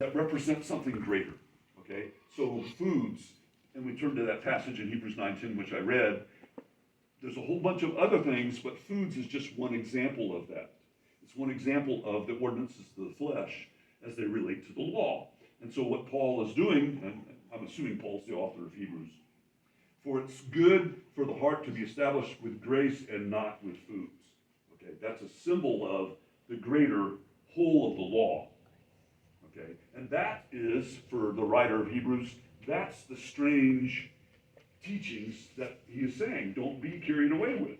that represent something greater, okay? So foods, and we turn to that passage in Hebrews 9:10, which I read. There's a whole bunch of other things, but foods is just one example of that. It's one example of the ordinances of the flesh as they relate to the law. And so what Paul is doing, and I'm assuming Paul's the author of Hebrews, for it's good for the heart to be established with grace and not with foods. Okay, that's a symbol of the greater whole of the law. Okay, and that is, for the writer of Hebrews, that's the strange teachings that he is saying, don't be carried away with.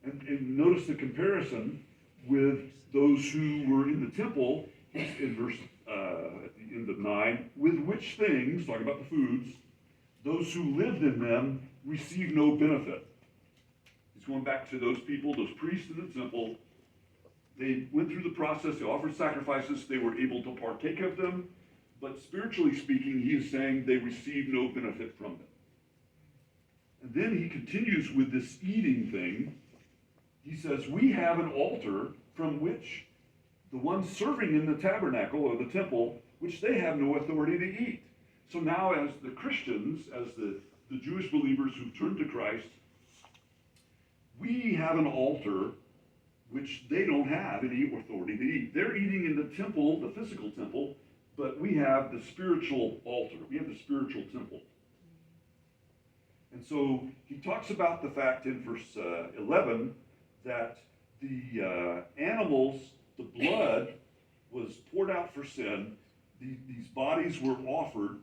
And notice the comparison with those who were in the temple, in verse, at the end of 9, with which things, talking about the foods, those who lived in them received no benefit. He's going back to those people, those priests in the temple. They went through the process, they offered sacrifices, they were able to partake of them, but spiritually speaking, he is saying they received no benefit from them. And then he continues with this eating thing. He says, we have an altar from which the ones serving in the tabernacle or the temple, which they have no authority to eat. So now as the Christians, as the Jewish believers who've turned to Christ, we have an altar which they don't have any authority to eat. They're eating in the temple, the physical temple, but we have the spiritual altar. We have the spiritual temple. And so he talks about the fact in verse 11 that the animals, the blood was poured out for sin. These bodies were offered,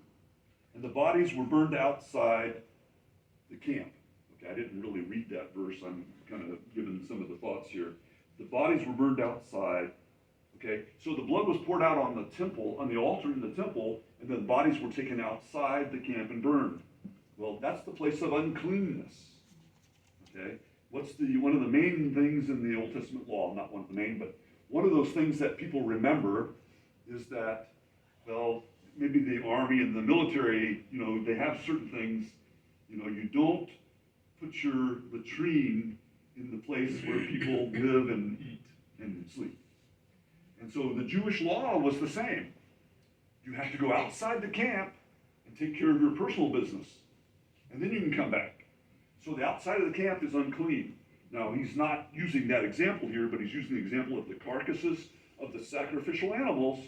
and the bodies were burned outside the camp. Okay, I didn't really read that verse. I'm kind of giving some of the thoughts here. The bodies were burned outside. Okay, so the blood was poured out on the temple, on the altar in the temple, and then the bodies were taken outside the camp and burned. Well, that's the place of uncleanness. Okay, what's one of the main things in the Old Testament law? Not one of the main, but one of those things that people remember is that, well, maybe the army and the military, they have certain things. You don't put your latrine in the place where people live and eat and sleep. And so the Jewish law was the same. You have to go outside the camp and take care of your personal business. And then you can come back. So the outside of the camp is unclean. Now, he's not using that example here, but he's using the example of the carcasses of the sacrificial animals.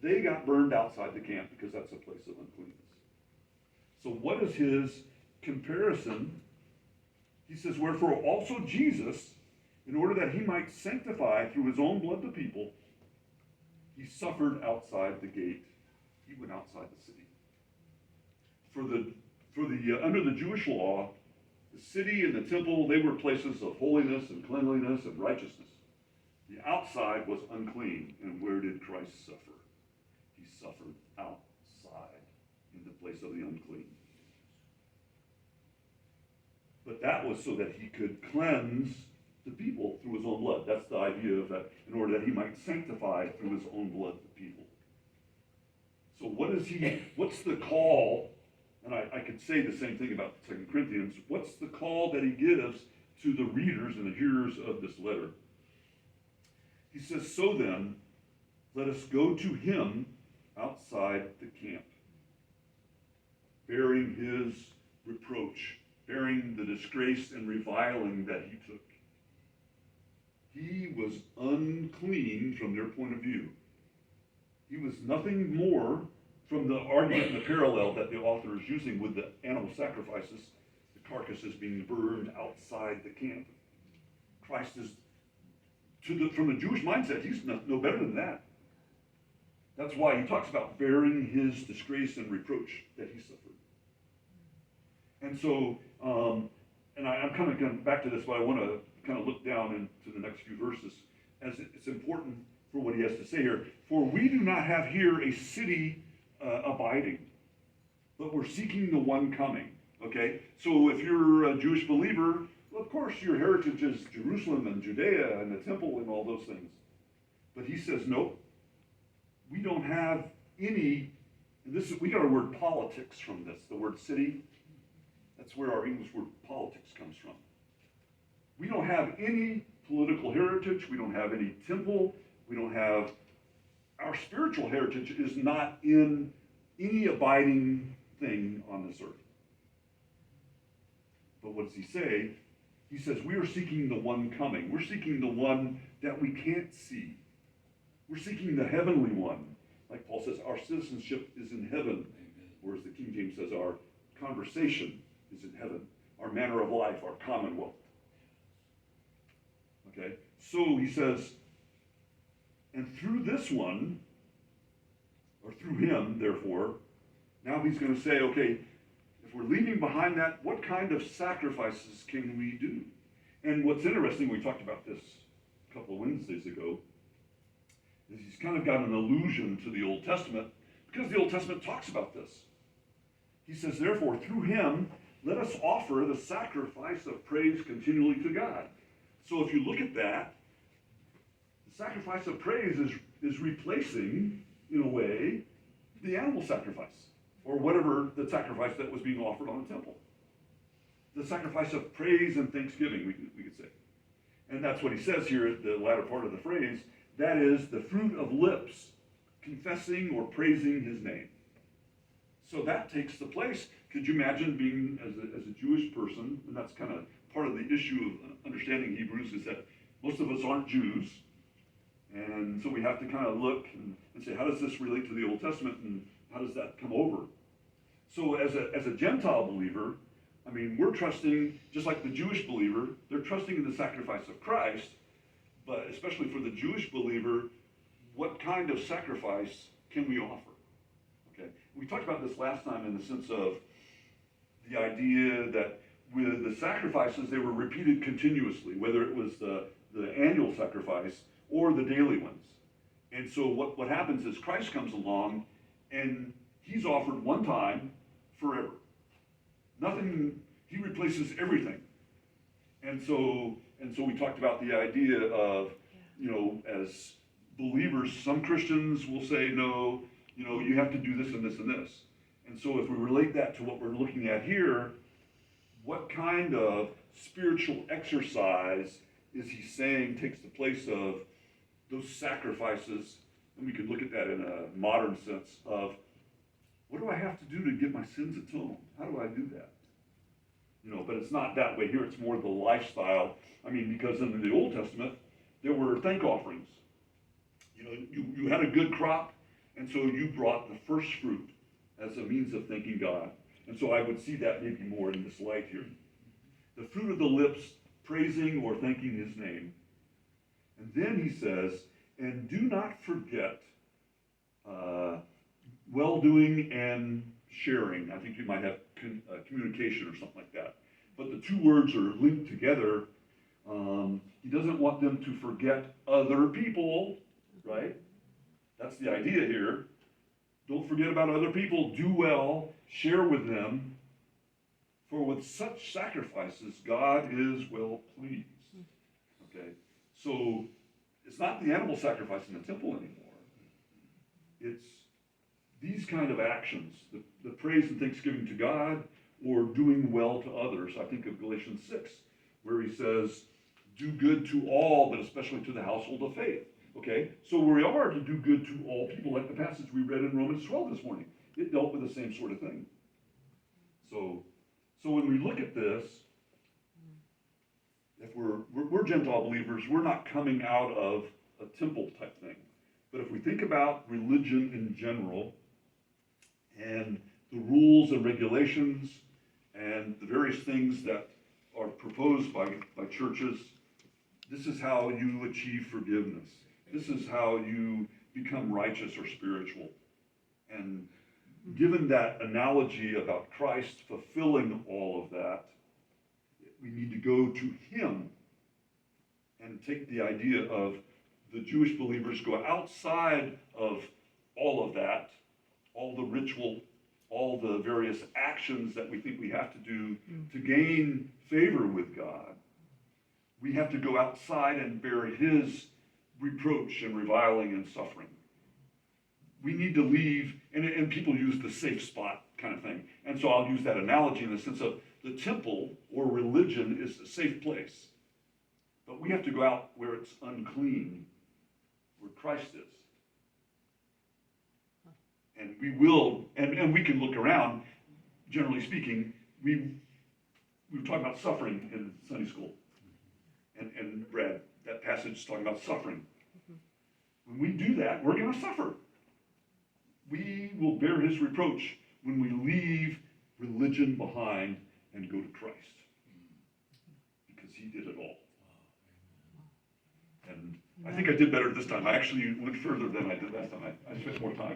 They got burned outside the camp because that's a place of uncleanness. So what is his comparison? He says, wherefore also Jesus, in order that he might sanctify through his own blood the people, he suffered outside the gate. He went outside the city. Under the Jewish law, the city and the temple, they were places of holiness and cleanliness and righteousness. The outside was unclean. And where did Christ suffer? He suffered outside in the place of the unclean. But that was so that he could cleanse the people through his own blood. That's the idea of that, in order that he might sanctify through his own blood the people. So what's the call? And I could say the same thing about 2 Corinthians. What's the call that he gives to the readers and the hearers of this letter? He says, so then, let us go to him outside the camp, bearing his reproach, bearing the disgrace and reviling that he took. He was unclean from their point of view. He was nothing more from the argument and the parallel that the author is using with the animal sacrifices, the carcasses being burned outside the camp. Christ is, from the Jewish mindset, he's no better than that. That's why he talks about bearing his disgrace and reproach that he suffered. And so, and I'm kind of going back to this, but I want to kind of look down into the next few verses, as it's important for what he has to say here. For we do not have here a city abiding, but we're seeking the one coming. Okay, so if you're a Jewish believer, well, of course your heritage is Jerusalem and Judea and the temple and all those things. But he says, nope, we don't have any. And we got our word politics from this. The word city. That's where our English word politics comes from. We don't have any political heritage. We don't have any temple. We don't have our spiritual heritage is not in any abiding thing on this earth. But what does he say? He says, we are seeking the one coming. We're seeking the one that we can't see. We're seeking the heavenly one. Like Paul says, our citizenship is in heaven. Amen. Whereas the King James says, our conversation is in heaven. Our manner of life, our commonwealth. Okay? So he says, and through this one, or through him, therefore, now he's going to say, okay, if we're leaving behind that, what kind of sacrifices can we do? And what's interesting, we talked about this a couple of Wednesdays ago, is he's kind of got an allusion to the Old Testament, because the Old Testament talks about this. He says, therefore, through him, let us offer the sacrifice of praise continually to God. So if you look at that, the sacrifice of praise is replacing, in a way, the animal sacrifice, or whatever the sacrifice that was being offered on the temple. The sacrifice of praise and thanksgiving, we could say. And that's what he says here at the latter part of the phrase. That is the fruit of lips, confessing or praising his name. So that takes the place. Could you imagine being, as a Jewish person, and that's kind of part of the issue of understanding Hebrews, is that most of us aren't Jews. And so we have to kind of look and say, how does this relate to the Old Testament, and how does that come over? So as a Gentile believer, I mean, we're trusting, just like the Jewish believer, they're trusting in the sacrifice of Christ, but especially for the Jewish believer, what kind of sacrifice can we offer? Okay, we talked about this last time in the sense of the idea that with the sacrifices, they were repeated continuously, whether it was the annual sacrifice or the daily ones. And so what happens is Christ comes along and he's offered one time forever. Nothing, he replaces everything. And so we talked about the idea of, as believers, some Christians will say, no, you have to do this and this and this. And so if we relate that to what we're looking at here, what kind of spiritual exercise is he saying takes the place of those sacrifices? And we could look at that in a modern sense of, what do I have to do to get my sins atoned? How do I do that? But it's not that way here. It's more the lifestyle. I mean, because in the Old Testament, there were thank offerings. You had a good crop, and so you brought the first fruit as a means of thanking God. And so I would see that maybe more in this light here. The fruit of the lips, praising or thanking his name. And then he says, and do not forget well-doing and sharing. I think you might have communication or something like that. But the two words are linked together. He doesn't want them to forget other people, right? That's the idea here. Don't forget about other people. Do well. Share with them. For with such sacrifices, God is well pleased. Okay? So it's not the animal sacrifice in the temple anymore. It's these kind of actions, the praise and thanksgiving to God, or doing well to others. I think of Galatians 6, where he says, do good to all, but especially to the household of faith. Okay, so we are to do good to all people, like the passage we read in Romans 12 this morning. It dealt with the same sort of thing. So when we look at this, if we're Gentile believers, we're not coming out of a temple type thing. But if we think about religion in general, and the rules and regulations, and the various things that are proposed by churches, this is how you achieve forgiveness. This is how you become righteous or spiritual. And given that analogy about Christ fulfilling all of that, we need to go to him and take the idea of the Jewish believers go outside of all of that, all the ritual, all the various actions that we think we have to do to gain favor with God. We have to go outside and bear his reproach and reviling and suffering. We need to leave, and people use the safe spot kind of thing. And so I'll use that analogy in the sense of the temple or religion is a safe place. But we have to go out where it's unclean, where Christ is. And we will, and we can look around, generally speaking, we were talking about suffering in Sunday school. And Brad, that passage is talking about suffering. When we do that, we're going to suffer. We will bear his reproach when we leave religion behind and go to Christ. Because he did it all. And I think I did better this time. I actually went further than I did last time. I spent more time.